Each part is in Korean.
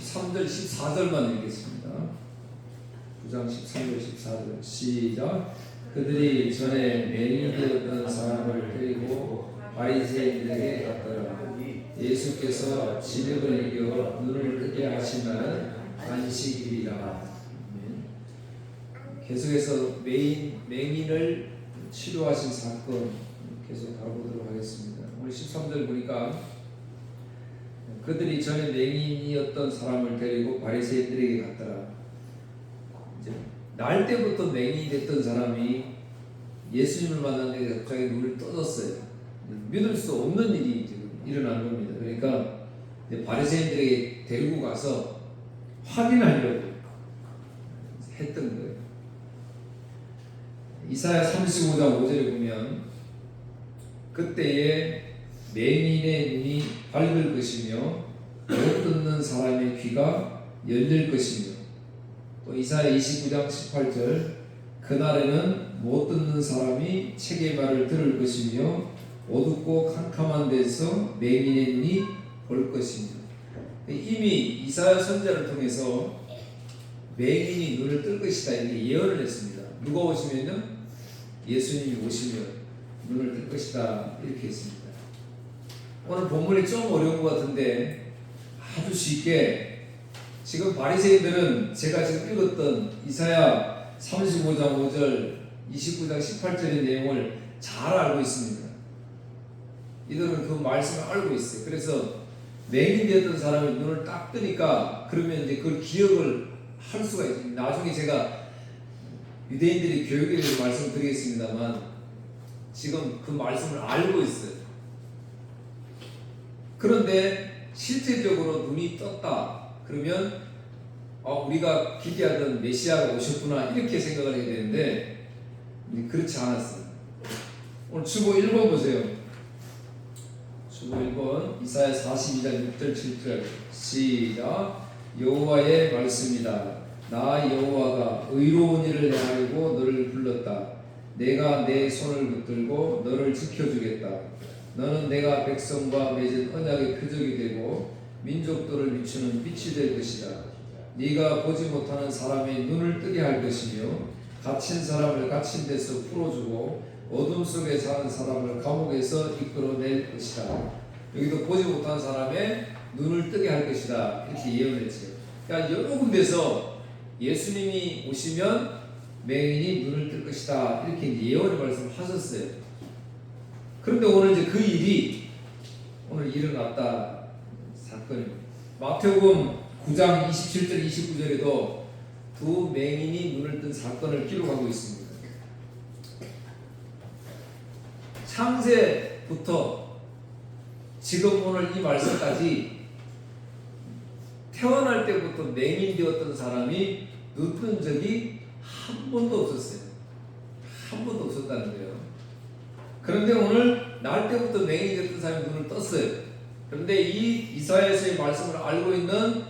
13절 14절만 읽겠습니다. 9장 13절 14절 시작. 그들이 전에 맹인되었던 사람을 데리고 바리새인들에게 갔더라. 예수께서 진흙을 이겨 눈을 뜨게 하신 날은 안식일이라. 계속해서 맹인을 치료하신 사건 계속 가보도록 하겠습니다. 오늘 13절 보니까 그들이 전에 맹인이었던 사람을 데리고 바리새인들에게 갔더라. 이제 날 때부터 맹인이 됐던 사람이 예수님을 만났는데 갑자기 눈을 떠졌어요. 믿을 수 없는 일이 지금 일어난 겁니다. 그러니까 바리새인들에게 데리고 가서 확인하려고 했던 거예요. 이사야 35장 5절에 보면 그때에 맹인의 눈이 밝을 것이며 못 듣는 사람의 귀가 열릴 것이며, 또 이사야 29장 18절 그날에는 못 듣는 사람이 책의 말을 들을 것이며 어둡고 캄캄한 데서 맹인의 눈이 볼 것이며. 이미 이사야 선지자를 통해서 맹인이 눈을 뜰 것이다 이렇게 예언을 했습니다. 누가 오시면요? 예수님이 오시면 눈을 뜰 것이다 이렇게 했습니다. 오늘 본문이 좀 어려운 것 같은데 아주 쉽게 지금 바리새인들은 제가 지금 읽었던 이사야 35장 5절 29장 18절의 내용을 잘 알고 있습니다. 이들은 그 말씀을 알고 있어요. 그래서 맹인 되었던 사람이 눈을 딱 뜨니까 그러면 이제 그걸 기억을 할 수가 있어요. 나중에 제가 유대인들이 교육에 대해서 말씀드리겠습니다만 지금 그 말씀을 알고 있어요. 그런데 실제적으로 눈이 떴다 그러면 우리가 기대하던 메시아가 오셨구나 이렇게 생각을 해야 되는데 그렇지 않았어요. 오늘 주보 1번 보세요. 주보 1번 이사야 42장 6절 7절 시작. 여호와의 말씀이다. 나 여호와가 의로운 일을 행하려고 너를 불렀다. 내가 내 손을 붙들고 너를 지켜주겠다. 너는 내가 백성과 맺은 언약의 표적이 되고 민족들을 비추는 빛이 될 것이다. 네가 보지 못하는 사람의 눈을 뜨게 할 것이며 갇힌 사람을 갇힌 데서 풀어주고 어둠 속에 사는 사람을 감옥에서 이끌어낼 것이다. 여기도 보지 못하는 사람의 눈을 뜨게 할 것이다 이렇게 예언을 했죠. 그러니까 여러 군데서 예수님이 오시면 맹인이 눈을 뜰 것이다 이렇게 예언의 말씀을 하셨어요. 그런데 오늘 이제 그 일이 오늘 일어났다 사건입니다. 마태복음 9장 27절 29절에도 두 맹인이 눈을 뜬 사건을 기록하고 있습니다. 창세부터 지금 오늘 이 말씀까지 태어날 때부터 맹인 되었던 사람이 눈 뜬 적이 한 번도 없었어요. 한 번도 없었다는 거예요. 그런데 오늘 날 때부터 맹인이 되었던 사람이 눈을 떴어요. 그런데 이 이사야서의 말씀을 알고 있는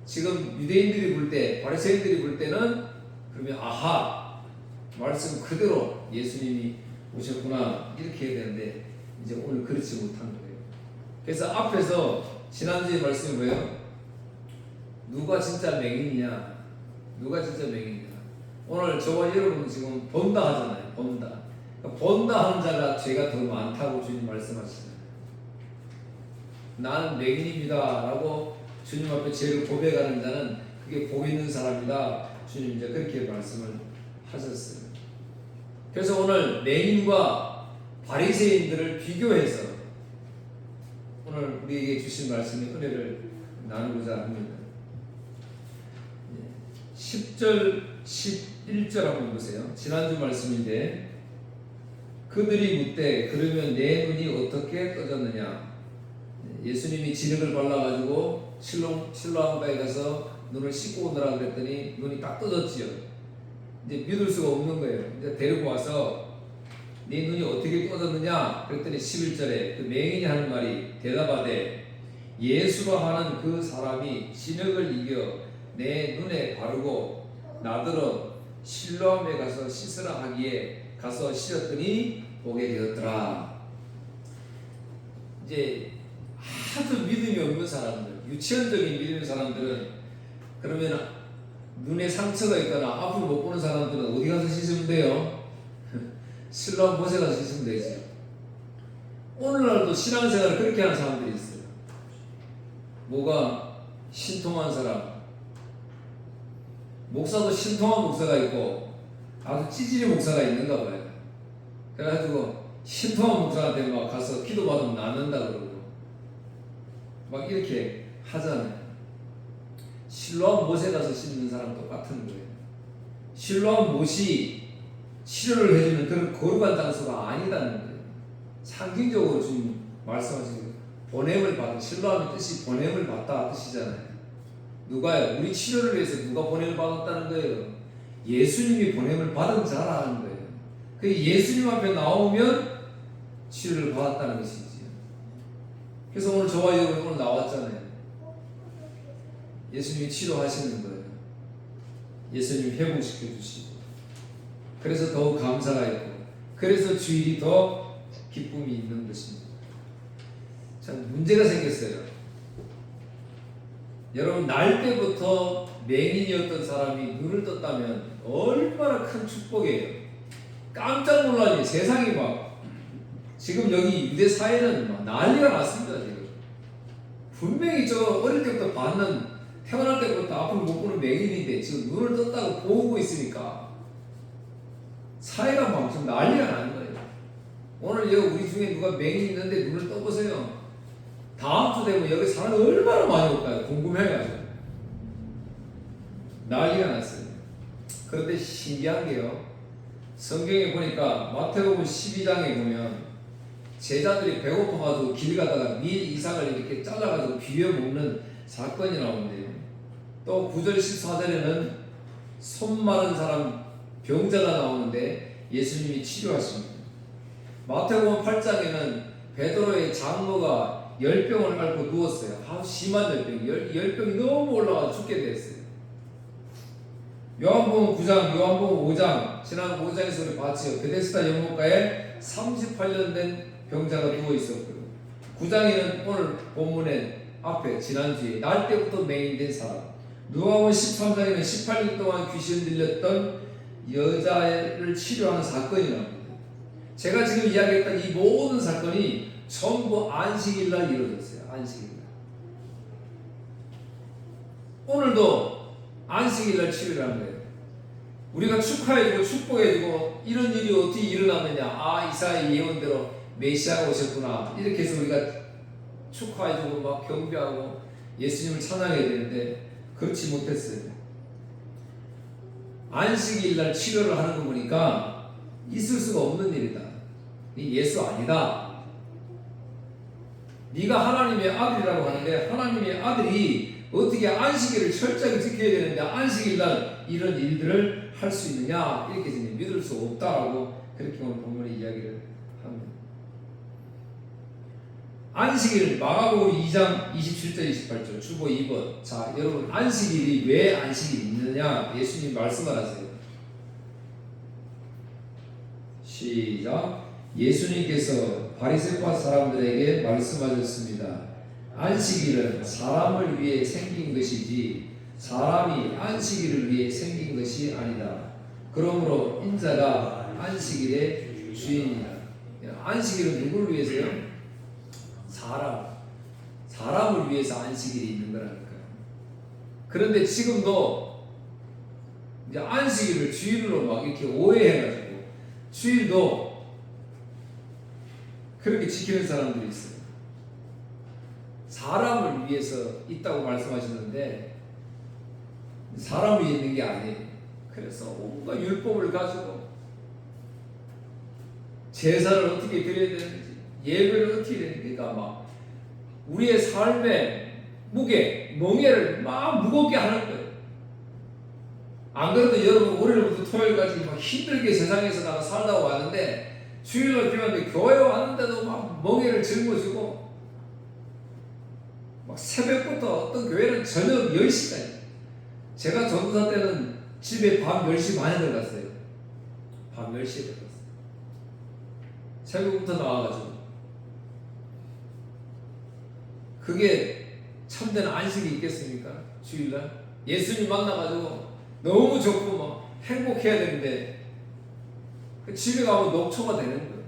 지금 유대인들이 볼 때, 바리새인들이 볼 때는 그러면 아하 말씀 그대로 예수님이 오셨구나 이렇게 해야 되는데 이제 오늘 그렇지 못한 거예요. 그래서 앞에서 지난주에 말씀이 뭐예요? 누가 진짜 맹인이냐? 누가 진짜 맹인이냐? 오늘 저와 여러분 지금 본다 하잖아요. 본다. 그러니까 본다 하는 자가 죄가 더 많다고 주님 말씀하시잖아요. 나는 맹인입니다 라고 주님 앞에 죄를 고백하는 자는 그게 복 있는 사람이다. 주님 이제 그렇게 말씀을 하셨어요. 그래서 오늘 맹인과 바리새인들을 비교해서 오늘 우리에게 주신 말씀의 은혜를 나누고자 합니다. 10절 11절 한번 보세요. 지난주 말씀인데 그들이 묻되 그러면 내 눈이 어떻게 떠졌느냐. 예수님이 진흙을 발라가지고 실로암가에 가서 눈을 씻고 오느라 그랬더니 눈이 딱 떠졌지요. 이제 믿을 수가 없는 거예요. 이제 데리고 와서 네 눈이 어떻게 떠졌느냐 그랬더니 11절에 그 맹인이 하는 말이 대답하되 예수라 하는 그 사람이 진흙을 이겨 내 눈에 바르고 나더러 실로암에 가서 씻으라 하기에 가서 씻었더니 보게 되었더라. 이제 아주 믿음이 없는 사람들, 유치원적인 믿음의 사람들은 그러면 눈에 상처가 있거나 앞을 못 보는 사람들은 어디 가서 씻으면 돼요? 실로암 못에 가서 씻으면 되지. 오늘날도 신앙생활을 그렇게 하는 사람들이 있어요. 뭐가 신통한 사람, 목사도 신통한 목사가 있고 아주 찌질이 목사가 있는가 봐요. 그래가지고 신통한 목사한테 막 가서 기도받으면 낫는다 그러고 막 이렇게 하잖아요. 실로암 못에 가서 씻는 사람 똑같은 거예요. 실로암 못이 치료를 해주는 그런 거룩한 장소가 아니다는 거예요. 상징적으로 지금 말씀하신 보냄을 받은, 실로암의 뜻이 보냄을 받다 뜻이잖아요. 누가요? 우리 치료를 위해서 누가 보냄을 받았다는 거예요? 예수님이 보냄을 받은 자라는 거예요. 그 예수님 앞에 나오면 치료를 받았다는 것이지. 그래서 오늘 저와 여러분 오늘 나왔잖아요. 예수님이 치료하시는 거예요. 예수님이 회복시켜 주시고, 그래서 더욱 감사가 있고, 그래서 주일이 더 기쁨이 있는 것입니다. 참 문제가 생겼어요. 여러분, 날 때부터 맹인이었던 사람이 눈을 떴다면 얼마나 큰 축복이에요. 깜짝 놀라니 세상이 막 지금 여기 유대 사회는 막 난리가 났습니다. 지금 분명히 저 어릴 때부터 봤는, 태어날 때부터 앞을 못 보는 맹인인데 지금 눈을 떴다고 보고 있으니까 사회가 막 좀 난리가 나는 거예요. 오늘 여기 우리 중에 누가 맹인 있는데 눈을 떠보세요. 다음 주 되면 여기 사람 얼마나 많이 올까요? 궁금해가지고 난리가 났어요. 그런데 신기한 게요, 성경에 보니까 마태복음 12장에 보면 제자들이 배고파가지고 길 가다가 밀 이삭을 이렇게 잘라가지고 비벼 먹는 사건이 나오는데요. 또 9절 14절에는 손 마른 사람 병자가 나오는데 예수님이 치료하십니다. 마태복음 8장에는 베드로의 장모가 열병을 앓고 누웠어요. 아주 심한 열병, 열병이 너무 올라와 죽게 됐어요. 요한복음 9장, 요한복음 5장, 지난 5장에서 우리 봤지요. 베데스다 연못가에 38년 된 병자가 누워 있었고요. 9장에는 오늘 본문에 앞에 지난주에 날 때부터 맹인된 사람, 누가복음 13장에는 18년 동안 귀신 들렸던 여자를 치료하는 사건이 나옵니다. 제가 지금 이야기했던 이 모든 사건이 전부 안식일날 이루어졌어요. 안식일날. 오늘도 안식일날 치료를 하는 거예요. 우리가 축하해주고 축복해주고 이런 일이 어떻게 일어나느냐, 아, 이사야의 예언대로 메시아가 오셨구나, 이렇게 해서 우리가 축하해주고 막 경배하고 예수님을 찬양해야 되는데 그렇지 못했어요. 안식일날 치료를 하는 거 보니까 있을 수가 없는 일이다. 이 예수 아니다. 네가 하나님의 아들이라고 하는데 하나님의 아들이 어떻게 안식일을 철저하게 지켜야 되는데 안식일날 이런 일들을 할 수 있느냐, 이렇게 믿을 수 없다라고 그렇게 오늘 본문의 이야기를 합니다. 안식일 마가복음 2장 27절 28절 주보 2번. 자, 여러분, 안식일이 왜 안식일이 있느냐 예수님 말씀을 하세요. 시작. 예수님께서 바리새파 사람들에게 말씀하셨습니다. 안식일은 사람을 위해 생긴 것이지 사람이 안식일을 위해 생긴 것이 아니다. 그러므로 인자가 안식일의 주인이다. 안식일은 누구를 위해서요? 사람을 위해서 안식일이 있는 거라니까요. 그런데 지금도 이제 안식일을 주일로 막 이렇게 오해해가지고 주일도 그렇게 지키는 사람들이 있어요. 사람을 위해서 있다고 말씀하셨는데 사람을 위해 있는 게 아니에요. 그래서 온갖 율법을 가지고 제사를 어떻게 드려야 되는지, 예배를 어떻게 해야 되는지, 그러니까 막 우리의 삶의 멍에를 막 무겁게 하는 거예요. 안 그래도 여러분 월요일부터 토요일까지 막 힘들게 세상에서 나가 살다 왔는데 주일날 비왔는데 교회 왔는데도 막 멍에를 짊어지고 막 새벽부터 어떤 교회는 저녁 10시까지. 제가 전도사 때는 집에 밤 10시 반에 들어갔어요. 밤 10시에 들어갔어요. 새벽부터 나와가지고. 그게 참된 안식이 있겠습니까? 주일날? 예수님 만나가지고 너무 좋고 막 행복해야 되는데 집에 가면 녹초가 되는 거예요.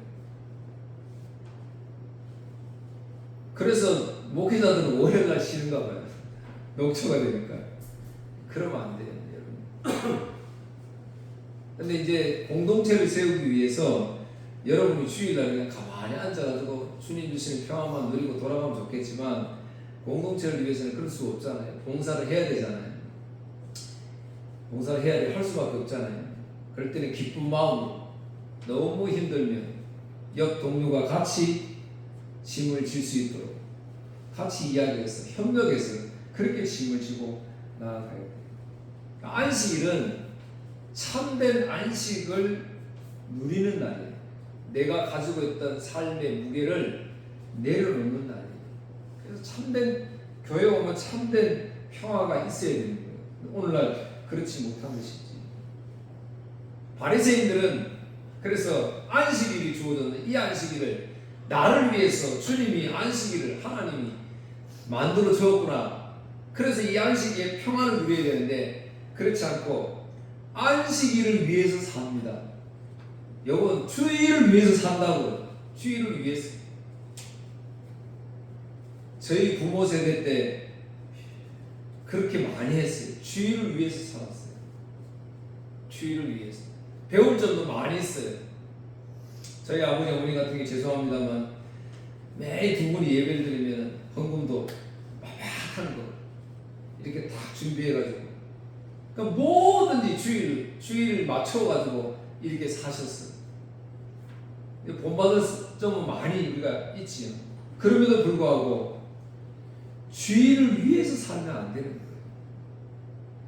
그래서 목회자들은 월요일날 쉬는가 봐요. 녹초가 되니까. 그러면 안 돼요, 여러분. 근데 이제 공동체를 세우기 위해서 여러분이 주일날 그냥 가만히 앉아가지고 주님 주시는 평안만 누리고 돌아가면 좋겠지만 공동체를 위해서는 그럴 수가 없잖아요. 봉사를 해야 되잖아요. 봉사를 해야 돼. 할 수밖에 없잖아요. 그럴 때는 기쁜 마음으로 너무 힘들면 옆 동료가 같이 짐을 질 수 있도록 같이 이야기해서 협력해서 그렇게 짐을 지고 나아가야 돼요. 안식일은 참된 안식을 누리는 날이에요. 내가 가지고 있던 삶의 무게를 내려놓는 날이에요. 그래서 참된 교회 오면 참된 평화가 있어야 되는 거예요. 오늘날 그렇지 못한 것이지. 바리새인들은 그래서 안식일이 주어졌는데 이 안식일을 나를 위해서 주님이 안식일을 하나님이 만들어 주었구나. 그래서 이 안식일에 평안을 누려야 되는데 그렇지 않고 안식일을 위해서 삽니다. 여러분 주일을 위해서 산다고요. 주일을 위해서. 저희 부모 세대 때 그렇게 많이 했어요. 주일을 위해서 살았어요. 주일을 위해서. 배울 점도 많이 있어요. 저희 아버지 어머니 같은 게 죄송합니다만 매일 두 분이 예배를 드리면 헌금도 막막한 거 이렇게 딱 준비해가지고 그러니까 뭐든지 주일을 맞춰가지고 이렇게 사셨어요. 본받을 점은 많이 우리가 있지요. 그럼에도 불구하고 주일을 위해서 살면 안 되는 거예요.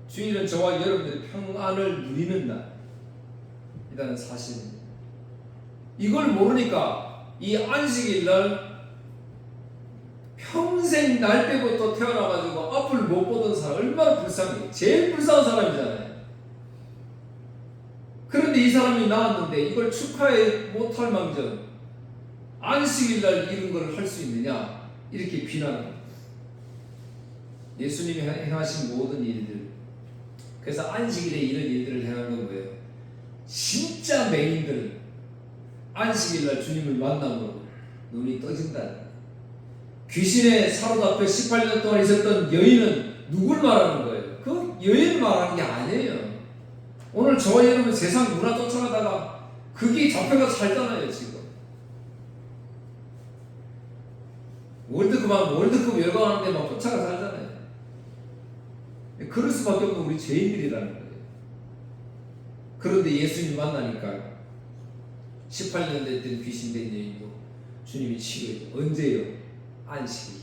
주일은 저와 여러분들이 평안을 누리는 날이라는 사실입니다. 이걸 모르니까 이 안식일 날 평생 날 때부터 태어나가지고 앞을 못 보던 사람 얼마나 불쌍해요. 제일 불쌍한 사람이잖아요. 그런데 이 사람이 나왔는데 이걸 축하해 못할 망정 안식일 날 이런 걸 할 수 있느냐 이렇게 비난합니다. 예수님이 행하신 모든 일들 그래서 안식일에 이런 일들을 행한 건 뭐예요? 진짜 맹인들은 안식일 날 주님을 만남으로 눈이 떠진다. 귀신에 사로잡혀 18년 동안 있었던 여인은 누굴 말하는 거예요? 그 여인을 말하는 게 아니에요. 오늘 저와 여러분 세상 문화 쫓아가다가 그게 잡혀가서 살잖아요. 지금 월드컵 열광하는데 막 쫓아가 살잖아요. 그럴 수밖에 없는 우리 죄인들이라는 거예요. 그런데 예수님 만나니까 18년 됐던 귀신 된 여인도 주님이 치료해요. 언제요? 안식일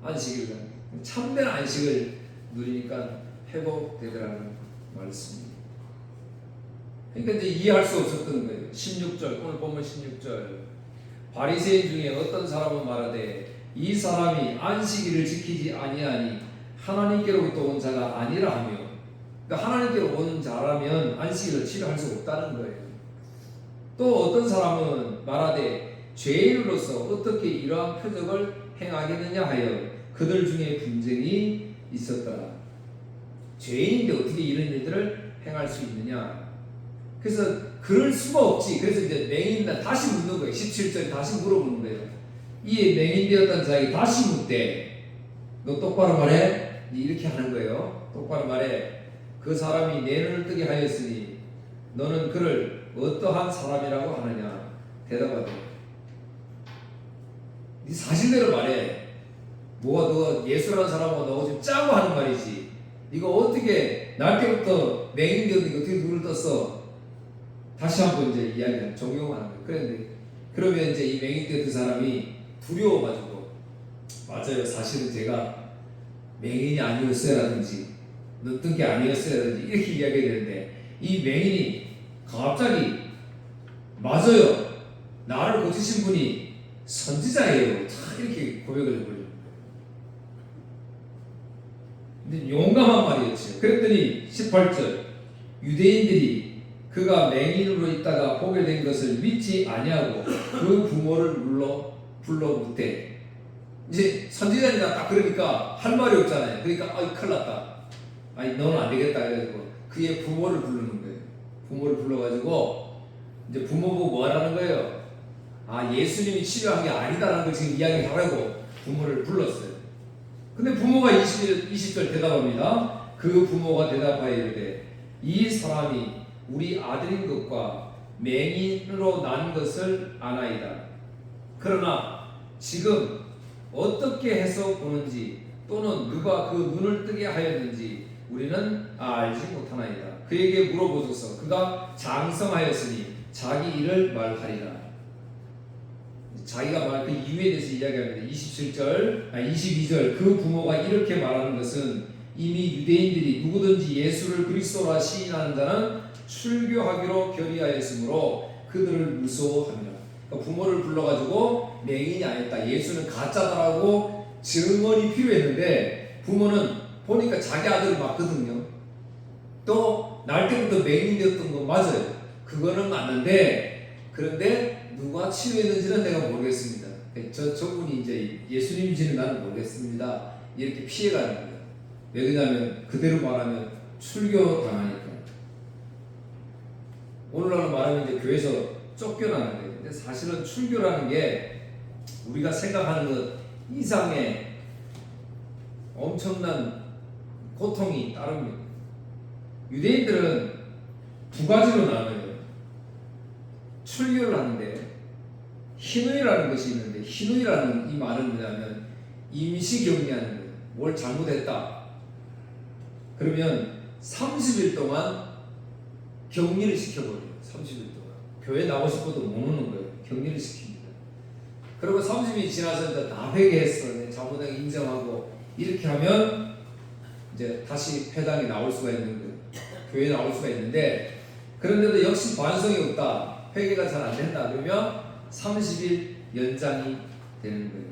날. 안식일 날. 참된 안식을 누리니까 회복되더라는 말씀입니다. 그러니까 이제 이해할 수 없었던 거예요. 16절 오늘 보면 16절 바리새인 중에 어떤 사람은 말하되 이 사람이 안식일을 지키지 아니하니 하나님께로부터 온 자가 아니라 하며 그러니까 하나님께로 온 자라면 안식일을 치료할 수 없다는 거예요. 또 어떤 사람은 말하되 죄인으로서 어떻게 이러한 표적을 행하겠느냐 하여 그들 중에 분쟁이 있었더라. 죄인인데 어떻게 이런 일들을 행할 수 있느냐. 그래서 그럴 수가 없지. 그래서 이제 맹인들 다시 묻는 거예요. 17절에 다시 물어보는 거예요. 이 맹인되었던 자에게 다시 묻되 너 똑바로 말해. 이렇게 하는 거예요. 똑바로 말해. 그 사람이 내 눈을 뜨게 하였으니 너는 그를 어떠한 사람이라고 하느냐. 대답하되 네 사실대로 말해. 뭐가 너 예수라는 사람하고 너 지금 짜고 하는 말이지. 이거 어떻게 날 때부터 맹인되었는데 어떻게 눈을 떴어? 다시 한번 이제 이야기를 적용하는 거예요. 그런데 그러면 이제 이 맹인되었던 사람이 두려워가지고 맞아요. 사실은 제가 맹인이 아니었어야라든지 넣던 게 아니었어야라든지 이렇게 이야기해야 되는데 이 맹인이 갑자기 맞아요. 나를 고치신 분이 선지자예요. 이렇게 고백을 해버려요. 근데 용감한 말이었죠. 그랬더니 18절 유대인들이 그가 맹인으로 있다가 보게 된 것을 믿지 아니하고 그 부모를 불러 묻되 이제 선지자니까 딱 그러니까 할 말이 없잖아요. 그러니까 아이 큰일 났다. 아니 너는 안 되겠다 해가지고 그의 부모를 부르는 거예요. 부모를 불러가지고 이제 부모 보고 뭐 하라는 거예요? 아 예수님이 치료한 게 아니다라는 걸 지금 이야기하라고 부모를 불렀어요. 근데 부모가 20절 대답합니다. 그 부모가 대답하여 이르되 이 사람이 우리 아들인 것과 맹인으로 난 것을 아나이다. 그러나 지금 어떻게 해서 보는지 또는 누가 그 눈을 뜨게 하였는지 우리는 알지 못하나이다. 그에게 물어보소서. 그가 장성하였으니 자기 일을 말하리라. 자기가 말한 그 이유에 대해서 이야기합니다. 22절 그 부모가 이렇게 말하는 것은 이미 유대인들이 누구든지 예수를 그리스도라 시인하는 자는 출교하기로 결의하였으므로 그들을 무서워합니다. 그러니까 부모를 불러가지고 맹인이 아니었다, 예수는 가짜다라고 증언이 필요했는데 부모는 보니까 자기 아들을 맞거든요. 또 날 때부터 맹인 되었던 건 맞아요. 그거는 맞는데 그런데 누가 치료했는지는 내가 모르겠습니다. 저분이 이제 예수님인지는 나는 모르겠습니다. 이렇게 피해가는 거예요. 왜 그러냐면 그대로 말하면 출교 당하니까. 오늘날로 말하면 이제 교회에서 쫓겨나는 거예요. 근데 사실은 출교라는 게 우리가 생각하는 것 이상의 엄청난 고통이 따릅니다. 유대인들은 두 가지로 나눠요. 출교를 하는데 희누이라는 것이 있는데 희누이라는 이 말은 뭐냐면 임시격리하는 거예요. 뭘 잘못했다. 그러면 30일 동안 격리를 시켜버려요. 30일 동안. 교회 나오고 싶어도 못 오는 거예요. 격리를 시킵니다. 그리고 30일이 지나서 이제 다 회개했어. 내 잘못한 거 인정하고 이렇게 하면 이제 다시 회당에 나올 수가 있는 거예요. 교회에 나올 수가 있는데 그런데도 역시 반성이 없다. 회개가 잘 안 된다. 그러면 30일 연장이 되는 거예요.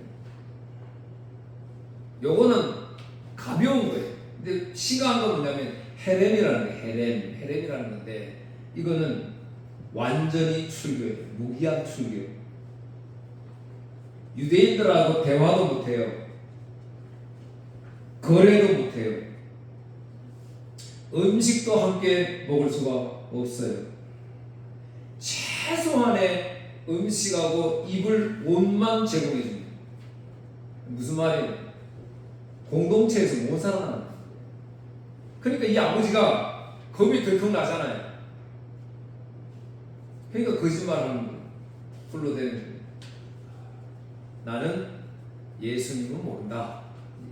요거는 가벼운 거예요. 근데 심각한 건 뭐냐면 헤렘이라는 거예요. 헤렘이라는 건데 이거는 완전히 출교예요. 무기한 출교. 유대인들하고 대화도 못해요. 거래도 못해요. 음식도 함께 먹을 수가 없어요. 최소한의 음식하고 입을 옷만 제공해 줍니다. 무슨 말이에요? 공동체에서 못 살아나는 거예요. 그러니까 이 아버지가 겁이 덜컥 나잖아요. 그러니까 거짓말하는 거예요. 불러대는 거예요. 나는 예수님은 모른다.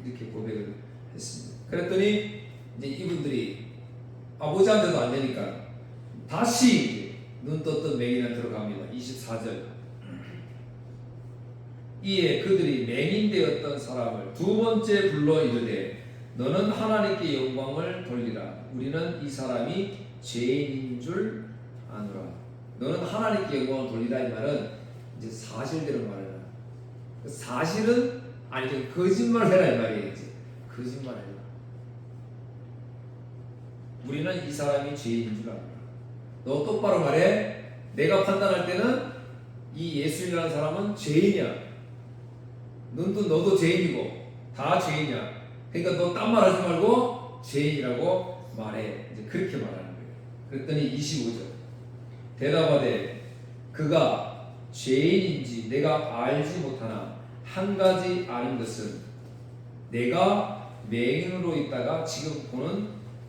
이렇게 고백을 했습니다. 그랬더니 이제 이분들이 아버지한테도 안 되니까 다시 눈 떴던 맹인한테 들어갑니다. 24절. 이에 그들이 맹인 되었던 사람을 두 번째 불러 이르되 너는 하나님께 영광을 돌리라. 우리는 이 사람이 죄인인 줄 아노라. 너는 하나님께 영광을 돌리라. 이 말은 이제 사실대로 말해라. 사실은 아니죠. 거짓말 해라 이 말이에요. 거짓말 해라. 우리는 이 사람이 죄인인 줄 알아. 너 똑바로 말해. 내가 판단할 때는 이 예수님이라는 사람은 죄인이야. 너도 죄인이고 다 죄인이야. 그러니까 너 딴 말 하지 말고 죄인이라고 말해. 이제 그렇게 말하는 거예요. 그랬더니 25절 대답하되 그가 죄인인지 내가 알지 못하나 한 가지 아는 것은 내가 맹인으로 있다가 지금 보는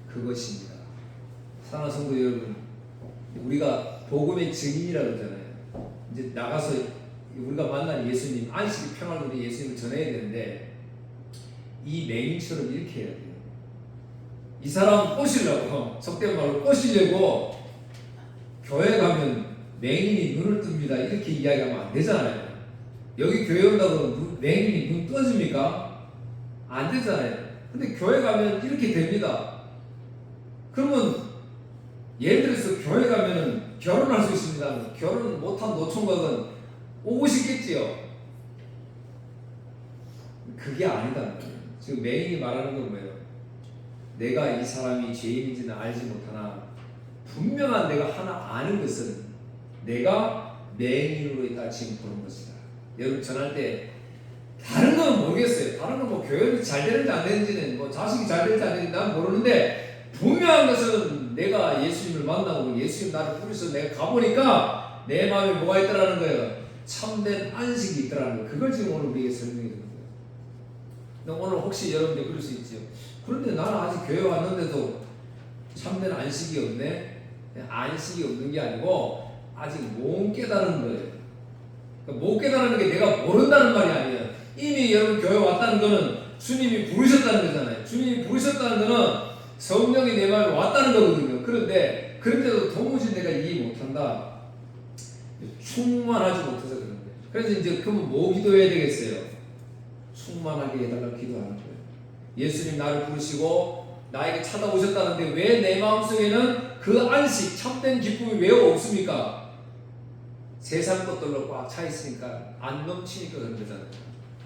그것입니다. 사랑하는 성도 여러분, 우리가 복음의 증인이라고 그러잖아요. 이제 나가서 우리가 만난 예수님, 안식일 평화를 우리 예수님을 전해야 되는데 이 맹인처럼 이렇게 해야 돼요. 이 사람 꼬시려고, 속된 말로 꼬시려고 교회 가면 맹인이 눈을 뜹니다 이렇게 이야기하면 안 되잖아요. 여기 교회 온다고 맹인이 눈 떠집니까? 안 되잖아요. 근데 교회 가면 이렇게 됩니다. 그러면 예를 들어서 교회 가면은 결혼할 수 있습니다. 결혼 못한 노총각은 오고 싶겠지요. 그게 아니다. 지금 맹인이 말하는 건 뭐예요? 내가 이 사람이 죄인인지는 알지 못하나 분명한 내가 하나 아는 것은 내가 맹인으로 있다 지금 보는 것이다. 여러분 전할 때 다른 건 모르겠어요. 다른 건 뭐 교육이 잘 되는지 안 되는지는 뭐 자식이 잘 되는지 안 되는지 난 모르는데 분명한 것은 내가 예수님을 만나고 예수님 나를 부르셔서 내가 가보니까 내 마음에 뭐가 있더라는 거예요. 참된 안식이 있더라는 거예요. 그걸 지금 오늘 우리에게 설명해 주는 거예요. 오늘 혹시 여러분들 그럴 수 있죠. 그런데 나는 아직 교회 왔는데도 참된 안식이 없네. 안식이 없는 게 아니고 아직 못 깨달은 거예요. 그러니까 못 깨달은 게 내가 모른다는 말이 아니에요. 이미 여러분 교회 왔다는 거는 주님이 부르셨다는 거잖아요. 주님이 부르셨다는 거는 성령이 내 마음에 왔다는 거거든요. 그런데 그런데도 도무지 내가 이해 못한다. 충만하지 못해서 그런 거예요. 그래서 이제 그러면 뭐 기도해야 되겠어요? 충만하게 해달라고 기도하는 거예요. 예수님 나를 부르시고 나에게 찾아오셨다는데 왜 내 마음속에는 그 안식, 참된 기쁨이 왜 없습니까? 세상 것들로 꽉 차 있으니까 안 넘치니까 그런 거잖아요.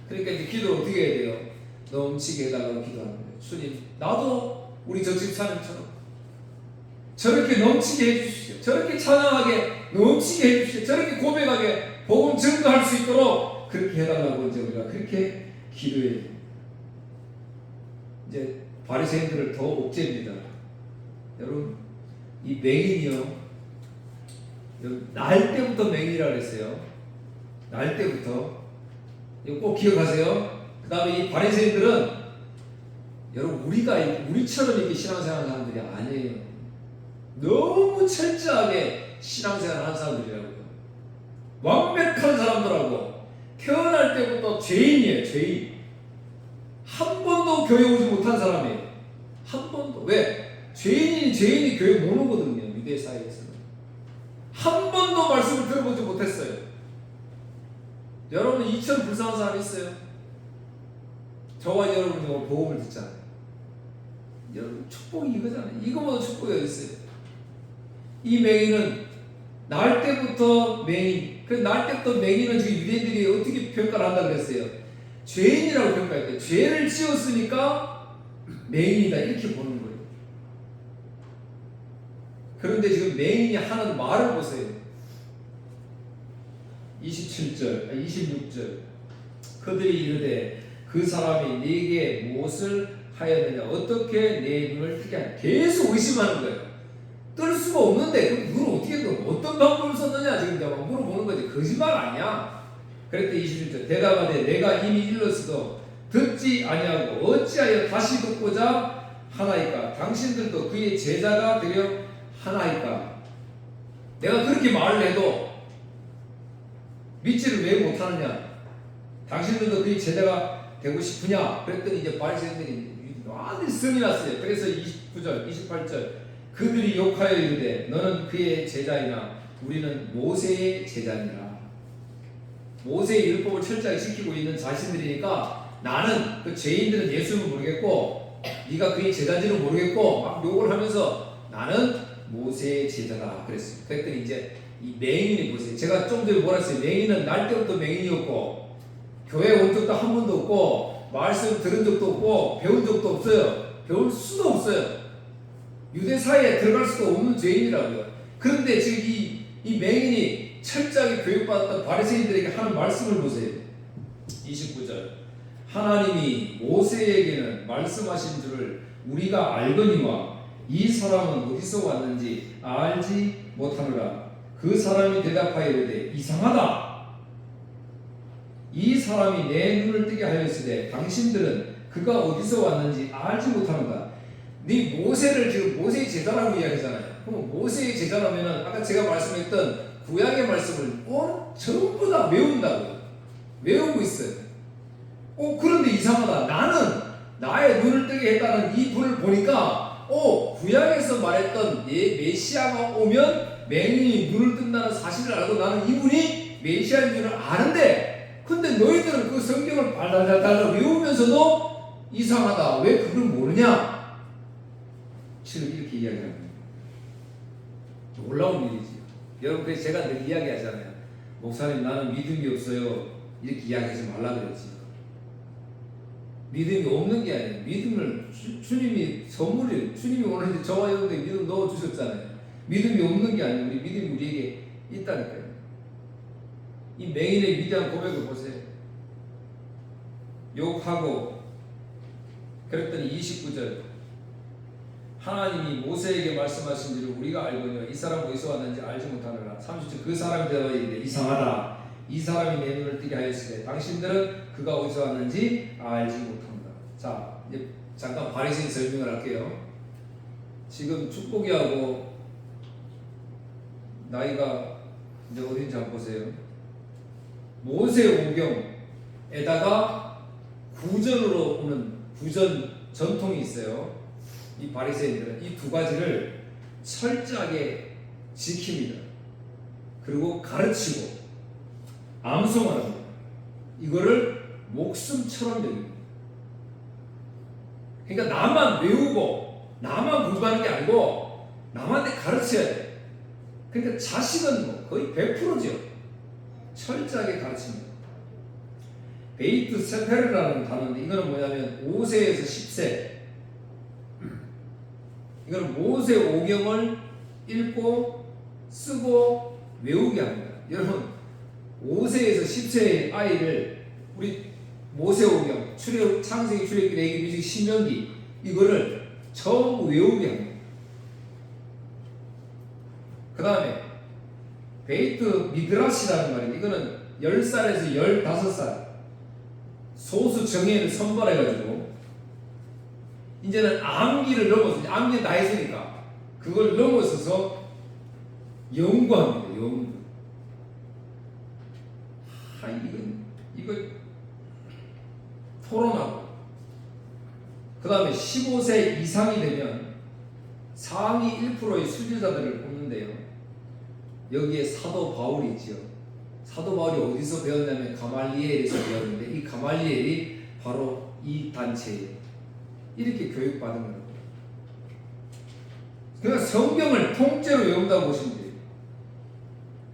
그러니까 이제 기도를 어떻게 해야 돼요? 넘치게 해달라고 기도하는 거예요. 주님, 나도 우리 저 집사님처럼 저렇게 넘치게 해주십시오. 저렇게 찬양하게 넘치게 해주십시오. 저렇게 고백하게 복음 증거할 수 있도록 그렇게 해달라고 이제 우리가 그렇게 기도해요. 이제 바리새인들을 더 옥죄입니다. 여러분, 이 맹인이요. 날 때부터 맹인이라고 그랬어요. 날 때부터. 이거 꼭 기억하세요. 그 다음에 이 바리새인들은 여러분 우리처럼 이렇게 신앙생활하는 사람들이 아니에요. 너무 철저하게 신앙생활을 하는 사람들이라고요. 완벽한 사람들하고 태어날 때부터 죄인이에요. 죄인. 한 번도 교회 오지 못한 사람이에요. 한 번도. 왜? 죄인이 교회 못 오거든요. 유대 사회에서는. 한 번도 말씀을 들어보지 못했어요. 여러분 이처럼 불쌍한 사람 있어요? 저와 여러분이 오늘 복음을 듣잖아요. 여러분 축복이 이거잖아요. 이거보다 축복이 어디 있어요? 이 맹인은 날 때부터 맹인. 그 날 때부터 맹인은 지금 유대인들이 어떻게 평가를 한다고 그랬어요? 죄인이라고 평가했대요. 죄를 지었으니까 맹인이다 이렇게 보는 거예요. 그런데 지금 맹인이 하는 말을 보세요. 27절, 26절. 그들이 이르되 그 사람이 네게 무엇을 하였느냐? 어떻게 내 눈을 뜨게 하냐? 계속 의심하는 거예요. 뜰 수가 없는데 그 눈을 어떻게 떠? 어떤 방법을 썼느냐? 지금 내가 물어보는 거지. 거짓말 아니야. 그랬더니 21절 대답하되 내가 이미 일렀어도 듣지 아니하고 어찌하여 다시 듣고자 하나이까? 당신들도 그의 제자가 되려 하나이까? 내가 그렇게 말을 해도 믿지를 왜 못하느냐? 당신들도 그의 제자가 되고 싶으냐? 그랬더니 이제 바리새인들이 완전히 성이 났어요. 그래서 29절, 28절 그들이 욕하여 이르되 너는 그의 제자이나 우리는 모세의 제자니라. 모세의 율법을 철저하게 지키고 있는 자신들이니까 나는 그 죄인들은 예수는 모르겠고 네가 그의 제자인지는 모르겠고 막 욕을 하면서 나는 모세의 제자다 그랬어요. 그랬더니 이제 이 맹인이 보세요. 제가 좀 전에 뭐라 했어요? 맹인은 날 때부터 맹인이었고 교회 온 적도 한 번도 없고 말씀 들은 적도 없고 배운 적도 없어요. 배울 수도 없어요. 유대 사회에 들어갈 수도 없는 죄인이라고요. 그런데 지금 이 맹인이 철저하게 교육받았던 바리새인들에게 하는 말씀을 보세요. 29절 하나님이 모세에게는 말씀하신 줄을 우리가 알거니와 이 사람은 어디서 왔는지 알지 못하노라. 그 사람이 대답하여 이르되 이상하다. 이 사람이 내 눈을 뜨게 하였으되 당신들은 그가 어디서 왔는지 알지 못하는가. 네 모세를 지금 모세의 제자라고 이야기하잖아요. 그럼 모세의 제자라면은 아까 제가 말씀했던 구약의 말씀을 전부 다 외운다고요. 외우고 있어요. 그런데 이상하다. 나는 나의 눈을 뜨게 했다는 이 분을 보니까 구약에서 말했던 메시아가 오면 맹인이 눈을 뜬다는 사실을 알고 나는 이분이 메시아인 줄을 아는데 근데 너희들은 그 성경을 달달달달 외우면서도 이상하다. 왜 그걸 모르냐? 지금 이렇게 이야기합니다. 놀라운 일이지. 여러분 그래서 제가 늘 이야기하잖아요. 목사님 나는 믿음이 없어요. 이렇게 이야기하지 말라 그랬지. 믿음이 없는 게 아니에요. 믿음을 주님이 선물이에요. 주님이 오늘 저와 여러분에게 믿음 넣어주셨잖아요. 믿음이 없는 게 아니에요. 우리 믿음이 우리에게 있다니까요. 이 맹인의 위대한 고백을 보세요. 욕하고 그랬더니 29절 하나님이 모세에게 말씀하신 줄을 우리가 알거니와 이 사람 어디서 왔는지 알지 못하느라. 30절 그 사람이 대답하되 이상하다. 이 사람이 내 눈을 뜨게 하였으되 당신들은 그가 어디서 왔는지 알지 못합니다. 자, 이제 잠깐 바리새인 설명을 할게요. 지금 축복이하고 나이가 이제 어딘지 한번 보세요. 모세오경에다가 구전으로 오는 구전 전통이 있어요. 이 바리새인들은 이 두 가지를 철저하게 지킵니다. 그리고 가르치고 암송합니다. 이거를 목숨처럼 여깁니다. 그러니까 나만 외우고 나만 공부하는 게 아니고 남한테 가르쳐야 돼. 그러니까 자식은 뭐 거의 100%죠. 철저하게 가르칩니다. 베이트 세페르라는 단어인데 이거는 뭐냐면 5세에서 10세. 이거는 모세 오경을 읽고 쓰고 외우게 합니다. 여러분 5세에서 10세의 아이를 우리 모세 오경, 창세기, 출애굽기, 레위기, 민수기, 신명기 이거를 처음 외우게 합니다. 그 다음에 베이트 미드라시라는 말인데 이거는 10살에서 15살 소수 정예를 선발해가지고 이제는 암기를 넘어서 암기는 다 했으니까 그걸 넘어서서 연구합니다. 연구. 이거 토론하고 그 다음에 15세 이상이 되면 상위 1%의 수질자들을 뽑는데요. 여기에 사도 바울이 있지요. 사도 바울이 어디서 배웠냐면 가말리엘에서 배웠는데 이 가말리엘이 바로 이 단체예요. 이렇게 교육받은 거예요. 그러니까 성경을 통째로 외운다고 보시면 돼요.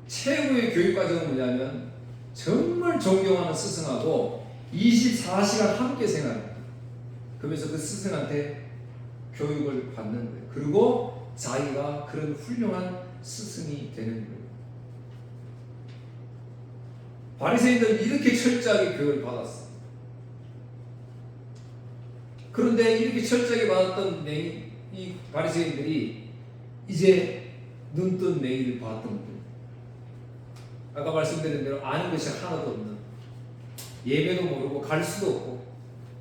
최고의 교육과정은 뭐냐면 정말 존경하는 스승하고 24시간 함께 생활합니다. 그러면서 그 스승한테 교육을 받는 거예요. 그리고 자기가 그런 훌륭한 스승이 되는 거예요. 바리새인들은 이렇게 철저하게 교육을 받았어요. 그런데 이렇게 철저하게 받았던 이 바리새인들이 이제 눈뜬 매일을 봤던 거예요. 아까 말씀드린 대로 아는 것이 하나도 없는, 예배도 모르고 갈 수도 없고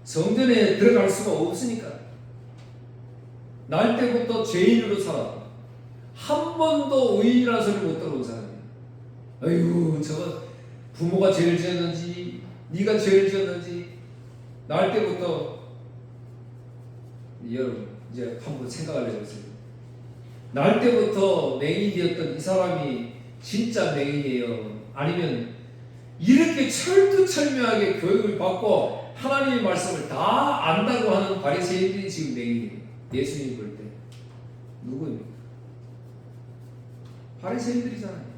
성전에 들어갈 수가 없으니까 날 때부터 죄인으로 살았다. 한 번도 의인이라는 소리 못 들어본 사람이에요. 아이고 저거 부모가 죄를 지었는지 네가 죄를 지었는지 날 때부터 여러분 이제 한번 생각을 해보세요. 날 때부터 맹인이었던 이 사람이 진짜 맹인이에요? 아니면 이렇게 철두철미하게 교육을 받고 하나님의 말씀을 다 안다고 하는 바리새인들이 지금 맹인이에요? 예수님 볼 때 누구입니까? 바리새인들이잖아요.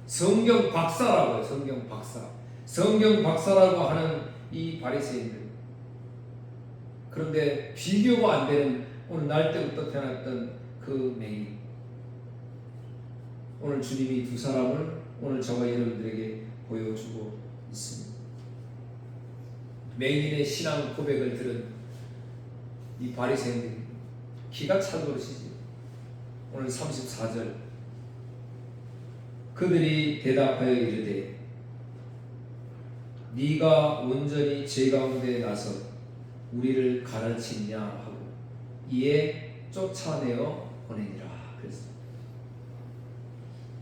성경 박사라고 해요. 성경 박사. 성경 박사라고 하는 이 바리새인들. 그런데 비교가 안 되는 오늘 날 때부터 태어났던 그 맹인. 오늘 주님이 두 사람을 오늘 저와 여러분들에게 보여주고 있습니다. 맹인의 신앙 고백을 들은 이 바리새인들이 기가 찬 노릇이지. 오늘 34절 그들이 대답하여 이르되 네가 온전히 죄 가운데 나서 우리를 가르치냐 하고 이에 쫓아내어 보내니라. 그랬어.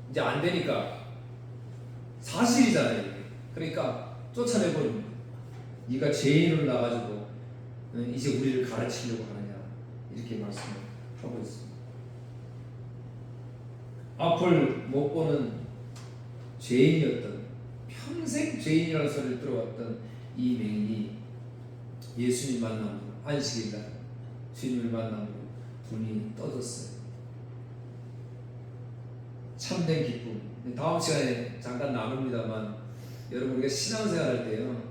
이제 안 되니까 사실이잖아요. 그러니까 쫓아내버립니다. 네가 죄인으로 나가지고 이제 우리를 가르치려고 하느냐 이렇게 말씀하고 있습니다. 앞을 못 보는 죄인이었던 평생 죄인이라는 소리를 들어왔던 이 맹인이 예수님 만남으로 안식일날 주님을 만남으로 분이 떠졌어요. 참된 기쁨. 다음 시간에 잠깐 나눕니다만 여러분 우리가 신앙생활 할 때요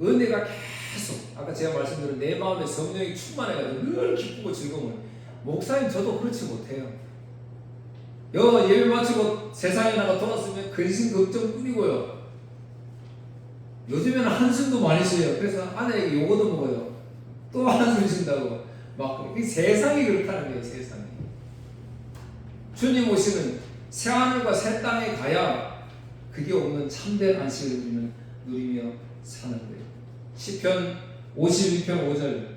은혜가 계속 아까 제가 말씀드린 내 마음에 성령이 충만해가지고 늘 기쁘고 즐거운 목사님 저도 그렇지 못해요. 예배 마치고 세상에 나가 돌았으면 근심 걱정 뿐이고요. 요즘에는 한숨도 많이 쉬어요. 그래서 아내에게 요거도 먹어요. 또 한숨 쉰다고 막 그래. 세상이 그렇다는 거예요. 세상이. 주님 오시는 새 하늘과 새 땅에 가야 그게 없는 참된 안식을 우리는 누리며 사는 거예요. 시편 52편 5절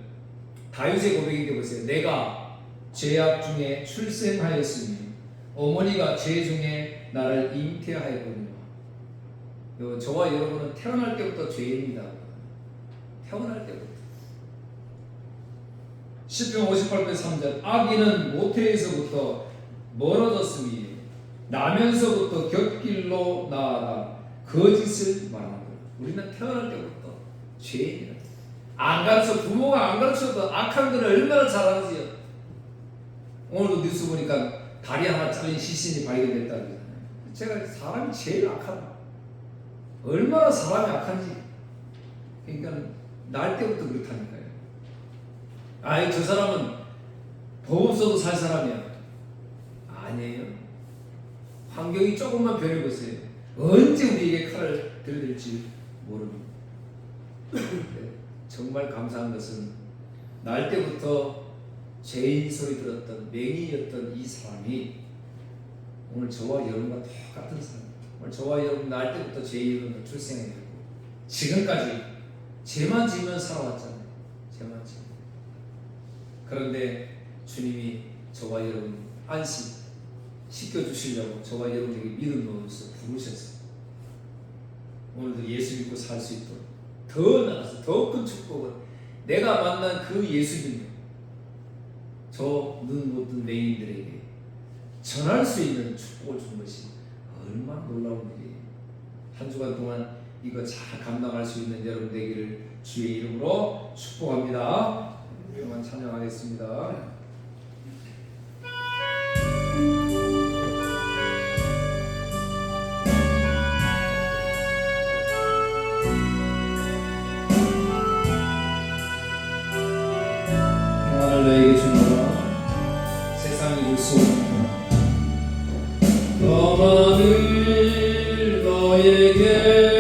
다윗의 고백인데 보세요. 내가 죄악 중에 출생하였으니 어머니가 죄 중에 나를 잉태하였거니와. 저와 여러분은 태어날 때부터 죄입니다. 태어날 때부터. 시편 58편 3절 악인은 모태에서부터 멀어졌으니 나면서부터 곁길로 나아가 거짓을 말하는 거예요. 우리는 태어날 때부터 죄인이라. 안 가르쳐, 부모가 안 가르쳐도 악한 걸 얼마나 잘하는지요. 오늘도 뉴스 보니까 다리 하나 잘린 시신이 발견됐다고 그러잖아요. 제가 사람이 제일 악하다. 얼마나 사람이 악한지. 그러니까 날 때부터 그렇다니까요. 아이, 저 사람은 법 없어도 살 사람이야. 아니에요. 환경이 조금만 변해보세요. 언제 우리에게 칼을 들이댈지 모릅니다. 정말 감사한 것은 날 때부터 죄인 소리 들었던 맹인이었던 이 사람이 오늘 저와 여러분과 똑같은 사람입니다. 오늘 저와 여러분 날 때부터 죄인으로 출생했고 지금까지 죄만 지으면 살아왔잖아요. 죄만 지으면. 그런데 주님이 저와 여러분 안식 시켜주시려고 저와 여러분에게 믿음 넣어서 부르셨어요. 오늘도 예수 믿고 살 수 있도록 더 나아서 더 큰 축복은 내가 만난 그 예수님이 저 눈 못 뜬 맹인들에게 전할 수 있는 축복을 준 것이 얼마나 놀라운 일이에요. 한 주간 동안 이거 잘 감당할 수 있는 여러분 되기를 주의 이름으로 축복합니다. 우리만 찬양하겠습니다. 평안을 너에게 주노라 세상이 줄 수 없는 평안을 너에게